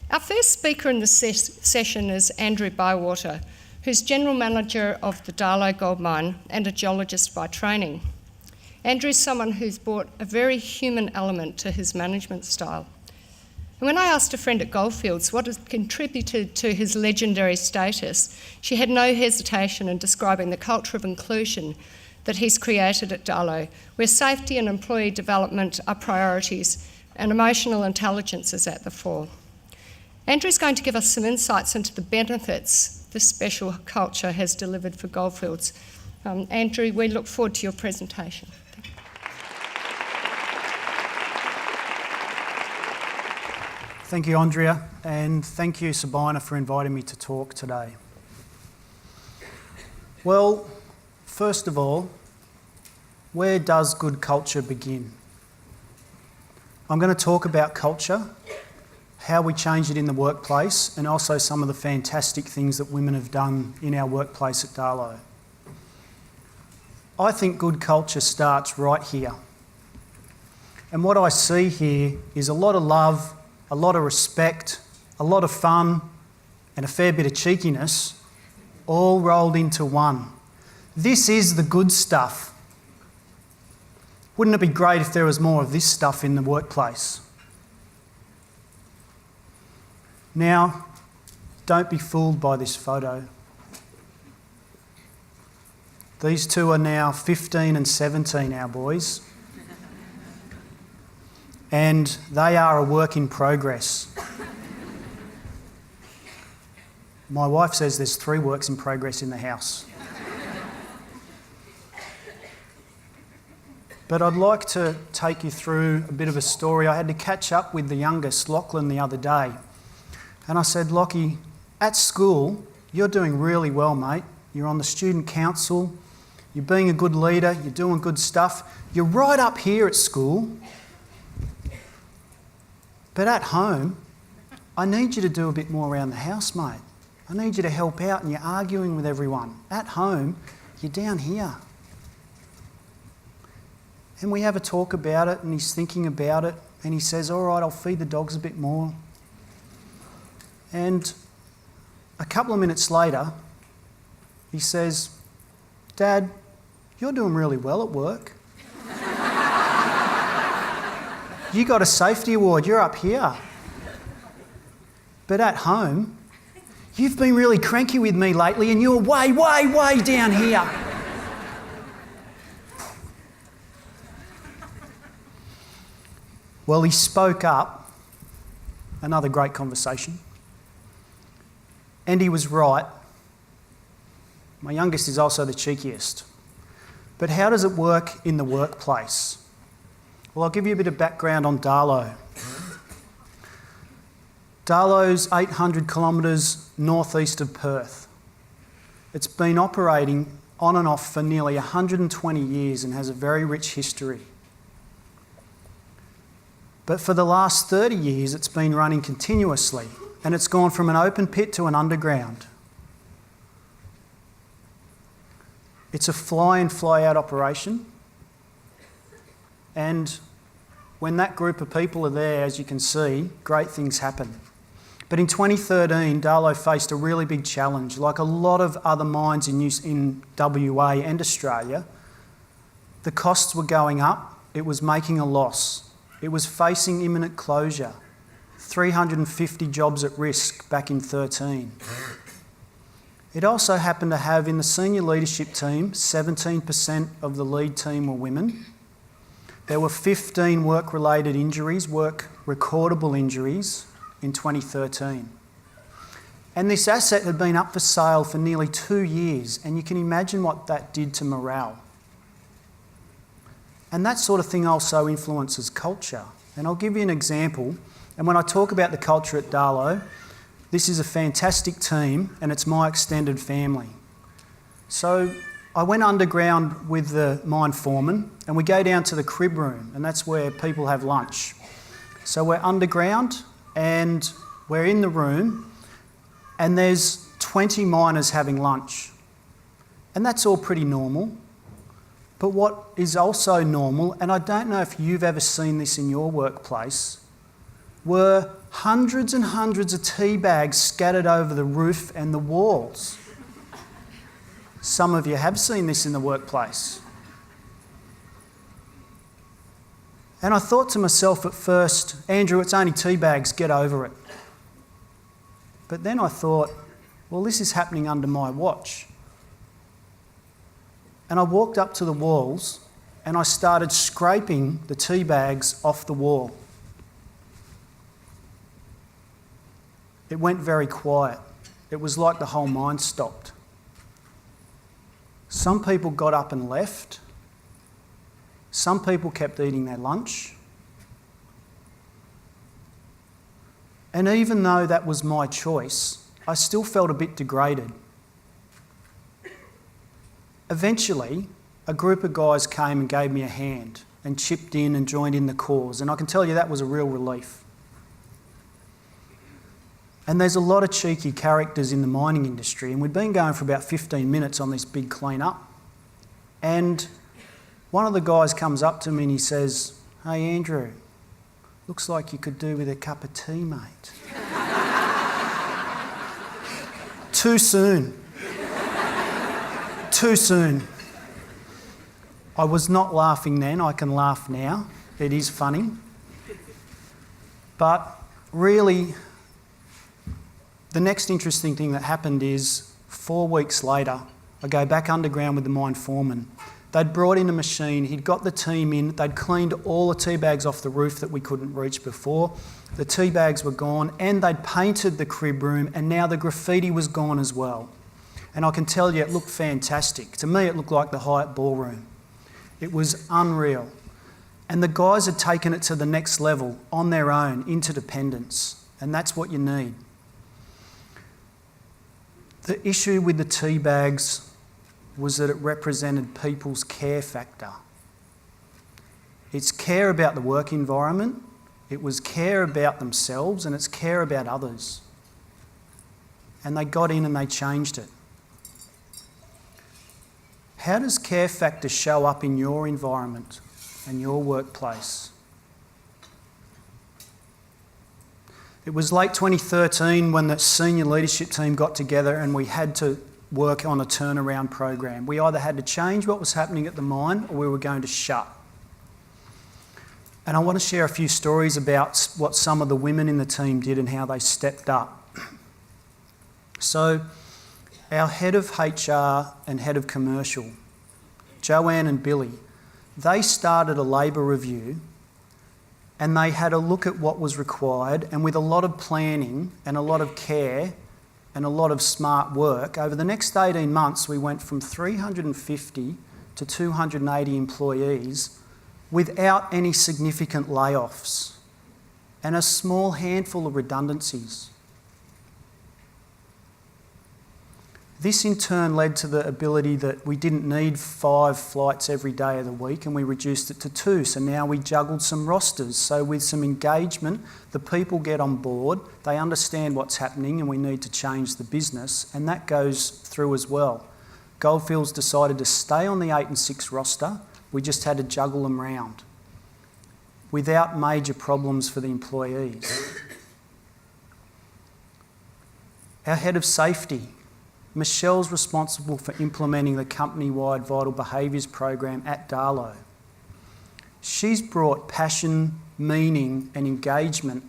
Our first speaker in the session is Andrew Bywater, who's General Manager of the Darlot Gold Mine and a geologist by training. Andrew's someone who's brought a very human element to his management style. And when I asked a friend at Goldfields what had contributed to his legendary status, she had no hesitation in describing the culture of inclusion that he's created at Darlot, where safety and employee development are priorities and emotional intelligence is at the fore. Andrew's going to give us some insights into the benefits this special culture has delivered for Goldfields. Andrew, we look forward to your presentation. Thank you, Andrea, and thank you, Sabina, for inviting me to talk today. Well, first of all, where does good culture begin? I'm going to talk about culture, how we change it in the workplace, and also some of the fantastic things that women have done in our workplace at Darlot. I think good culture starts right here. And what I see here is a lot of love, a lot of respect, a lot of fun, and a fair bit of cheekiness, all rolled into one. This is the good stuff. Wouldn't it be great if there was more of this stuff in the workplace? Now, don't be fooled by this photo. These two are now 15 and 17, our boys. And they are a work in progress. My wife says there's 3 works in progress in the house. But I'd like to take you through a bit of a story. I had to catch up with the youngest, Lachlan, the other day. And I said, Lockie, at school, you're doing really well, mate. You're on the student council, you're being a good leader, you're doing good stuff. You're right up here at school. But at home, I need you to do a bit more around the house, mate. I need you to help out and you're arguing with everyone. At home, you're down here. And we have a talk about it and he's thinking about it and he says, all right, I'll feed the dogs a bit more. And a couple of minutes later, he says, Dad, you're doing really well at work. You got a safety award, you're up here. But at home, you've been really cranky with me lately and you're way, way, way down here. Well, he spoke up. Another great conversation. And he was right. My youngest is also the cheekiest. But how does it work in the workplace? Well, I'll give you a bit of background on Darlot. Darlot's 800 kilometres northeast of Perth. It's been operating on and off for nearly 120 years and has a very rich history. But for the last 30 years, it's been running continuously and it's gone from an open pit to an underground. It's a fly-in, fly-out operation. And when that group of people are there, as you can see, great things happen. But in 2013, Darlot faced a really big challenge. Like a lot of other mines in WA and Australia, the costs were going up, it was making a loss. It was facing imminent closure, 350 jobs at risk back in 2013. It also happened to have in the senior leadership team, 17% of the lead team were women. There were 15 work-related injuries, work-recordable injuries in 2013. And this asset had been up for sale for nearly 2 years, and you can imagine what that did to morale. And that sort of thing also influences culture. And I'll give you an example. And when I talk about the culture at Darlot, this is a fantastic team and it's my extended family. So I went underground with the mine foreman and we go down to the crib room and that's where people have lunch. So we're underground and we're in the room and there's 20 miners having lunch. And that's all pretty normal. But what is also normal, and I don't know if you've ever seen this in your workplace, were hundreds and hundreds of tea bags scattered over the roof and the walls. Some of you have seen this in the workplace. And I thought to myself at first, Andrew, it's only tea bags, get over it. But then I thought, well, this is happening under my watch. And I walked up to the walls and I started scraping the tea bags off the wall. It went very quiet. It was like the whole mine stopped. Some people got up and left. Some people kept eating their lunch. And even though that was my choice, I still felt a bit degraded. Eventually, a group of guys came and gave me a hand and chipped in and joined in the cause, and I can tell you that was a real relief. And there's a lot of cheeky characters in the mining industry, and we'd been going for about 15 minutes on this big clean-up, and one of the guys comes up to me and he says, "Hey Andrew, looks like you could do with a cup of tea, mate." Too soon. Too soon. I was not laughing then, I can laugh now. It is funny. But really, the next interesting thing that happened is 4 weeks later, I go back underground with the mine foreman. They'd brought in a machine, he'd got the team in, they'd cleaned all the tea bags off the roof that we couldn't reach before. The tea bags were gone and they'd painted the crib room and now the graffiti was gone as well. And I can tell you it looked fantastic. To me it looked like the Hyatt Ballroom. It was unreal. And the guys had taken it to the next level on their own, interdependence. And that's what you need. The issue with the tea bags was that it represented people's care factor. It's care about the work environment, it was care about themselves, and it's care about others. And they got in and they changed it. How does care factor show up in your environment and your workplace? It was late 2013 when the senior leadership team got together and we had to work on a turnaround program. We either had to change what was happening at the mine or we were going to shut. And I want to share a few stories about what some of the women in the team did and how they stepped up. So, our head of HR and head of commercial, Joanne and Billy, they started a labour review and they had a look at what was required, and with a lot of planning and a lot of care and a lot of smart work, over the next 18 months we went from 350 to 280 employees without any significant layoffs and a small handful of redundancies. This in turn led to the ability that we didn't need 5 flights every day of the week and we reduced it to 2. So now we juggled some rosters. So with some engagement, the people get on board, they understand what's happening and we need to change the business, and that goes through as well. Goldfields decided to stay on the 8 and 6 roster, we just had to juggle them round without major problems for the employees. Our head of safety, Michelle's responsible for implementing the company-wide Vital Behaviours program at Darlow. She's brought passion, meaning and engagement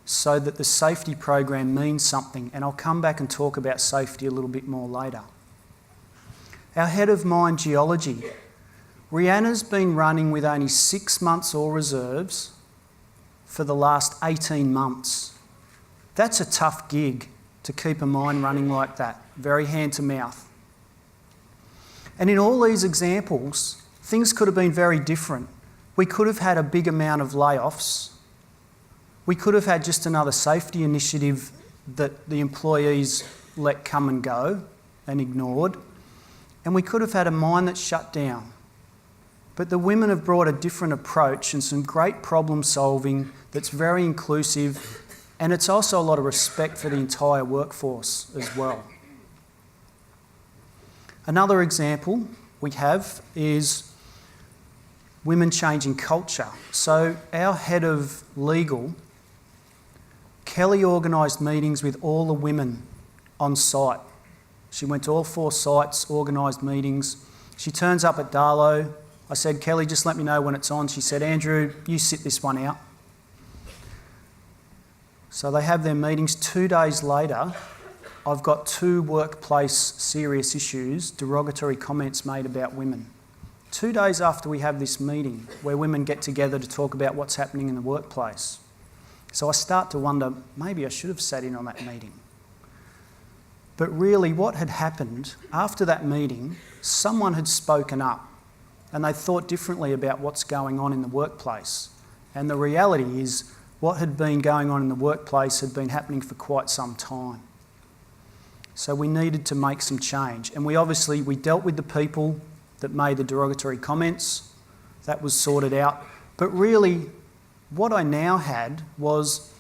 so that the safety program means something, and I'll come back and talk about safety a little bit more later. Our head of mine geology, Rihanna's been running with only 6 months ore reserves for the last 18 months. That's a tough gig to keep a mine running like that, very hand to mouth. And in all these examples, things could have been very different. We could have had a big amount of layoffs. We could have had just another safety initiative that the employees let come and go and ignored. And we could have had a mine that shut down. But the women have brought a different approach and some great problem solving that's very inclusive, and it's also a lot of respect for the entire workforce as well. Another example we have is women changing culture. So our head of legal Kelly organised meetings with all the women on site. She went to all 4 sites, organised meetings. She turns up at Darlow. I said, Kelly, just let me know when it's on. She said, Andrew, you sit this one out. So they have their meetings. 2 days later, I've got 2 workplace serious issues, derogatory comments made about women. 2 days after we have this meeting where women get together to talk about what's happening in the workplace. So I start to wonder, maybe I should have sat in on that meeting. But really what had happened after that meeting, someone had spoken up and they thought differently about what's going on in the workplace. And the reality is what had been going on in the workplace had been happening for quite some time. So we needed to make some change. And we dealt with the people that made the derogatory comments. That was sorted out. But really, what I now had was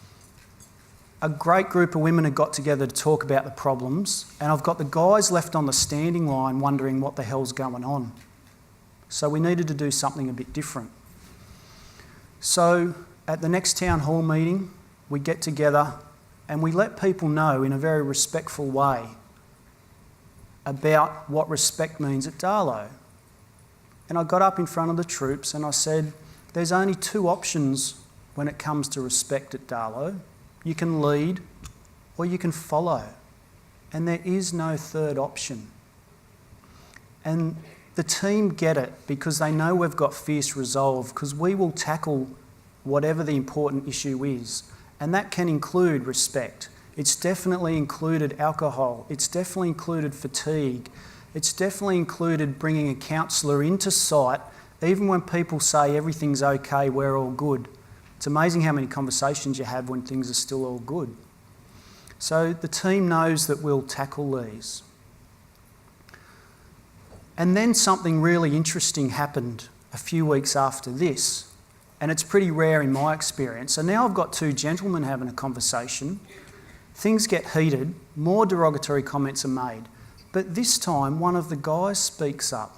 a great group of women had got together to talk about the problems, and I've got the guys left on the standing line wondering what the hell's going on. So we needed to do something a bit different. So at the next town hall meeting, we get together and we let people know in a very respectful way about what respect means at Darlow. And I got up in front of the troops and I said, there's only 2 options when it comes to respect at Darlow. You can lead or you can follow. And there is no third option. And the team get it because they know we've got fierce resolve, because we will tackle whatever the important issue is. And that can include respect. It's definitely included alcohol. It's definitely included fatigue. It's definitely included bringing a counsellor into site, even when people say everything's okay, we're all good. It's amazing how many conversations you have when things are still all good. So the team knows that we'll tackle these. And then something really interesting happened a few weeks after this, and it's pretty rare in my experience. So now I've got 2 gentlemen having a conversation. Things get heated, more derogatory comments are made. But this time, one of the guys speaks up.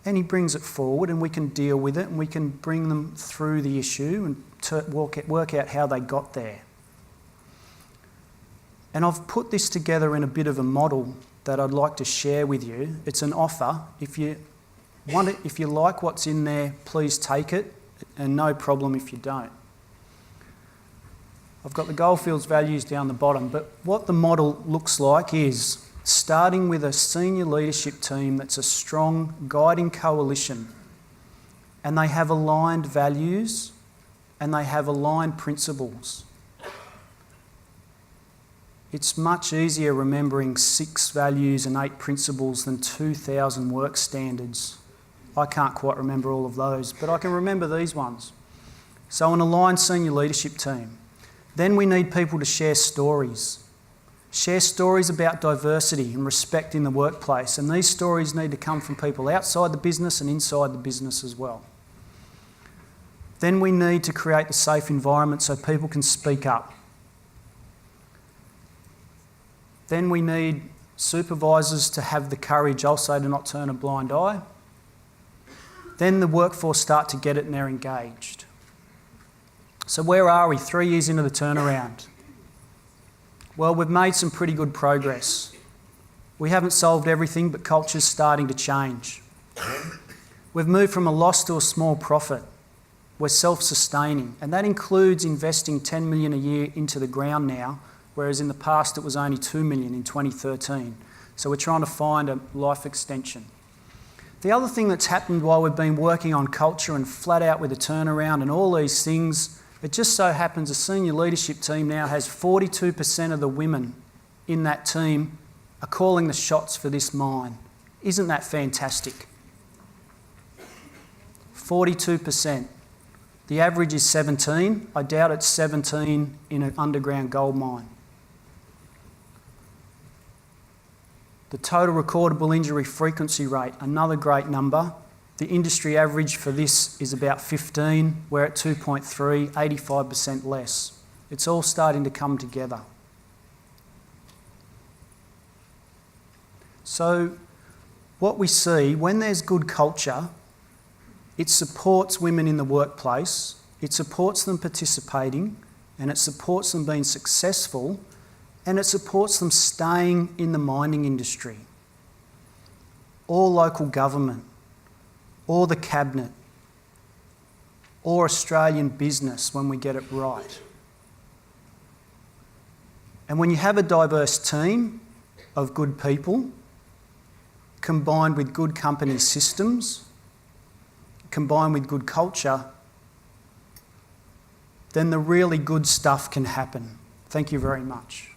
And he brings it forward and we can deal with it and we can bring them through the issue and work out how they got there. And I've put this together in a bit of a model that I'd like to share with you. It's an offer. If you want it, if you like what's in there, please take it, and no problem if you don't. I've got the Goldfields values down the bottom, but what the model looks like is starting with a senior leadership team that's a strong guiding coalition, and they have aligned values and they have aligned principles. It's much easier remembering 6 values and 8 principles than 2,000 work standards. I can't quite remember all of those, but I can remember these ones. So an aligned senior leadership team. Then we need people to share stories. Share stories about diversity and respect in the workplace, and these stories need to come from people outside the business and inside the business as well. Then we need to create the safe environment so people can speak up. Then we need supervisors to have the courage also to not turn a blind eye. Then the workforce start to get it and they're engaged. So where are we 3 years into the turnaround? Well, we've made some pretty good progress. We haven't solved everything, but culture's starting to change. We've moved from a loss to a small profit. We're self-sustaining, and that includes investing $10 million a year into the ground now, whereas in the past it was only $2 million in 2013. So we're trying to find a life extension. The other thing that's happened while we've been working on culture and flat out with a turnaround and all these things, it just so happens a senior leadership team now has 42% of the women in that team are calling the shots for this mine. Isn't that fantastic? 42%. The average is 17. I doubt it's 17 in an underground gold mine. The total recordable injury frequency rate, another great number. The industry average for this is about 15. We're at 2.3, 85% less. It's all starting to come together. So what we see, when there's good culture, it supports women in the workplace, it supports them participating, and it supports them being successful, and it supports them staying in the mining industry, or local government, or the cabinet, or Australian business when we get it right. And when you have a diverse team of good people, combined with good company systems, combined with good culture, then the really good stuff can happen. Thank you very much.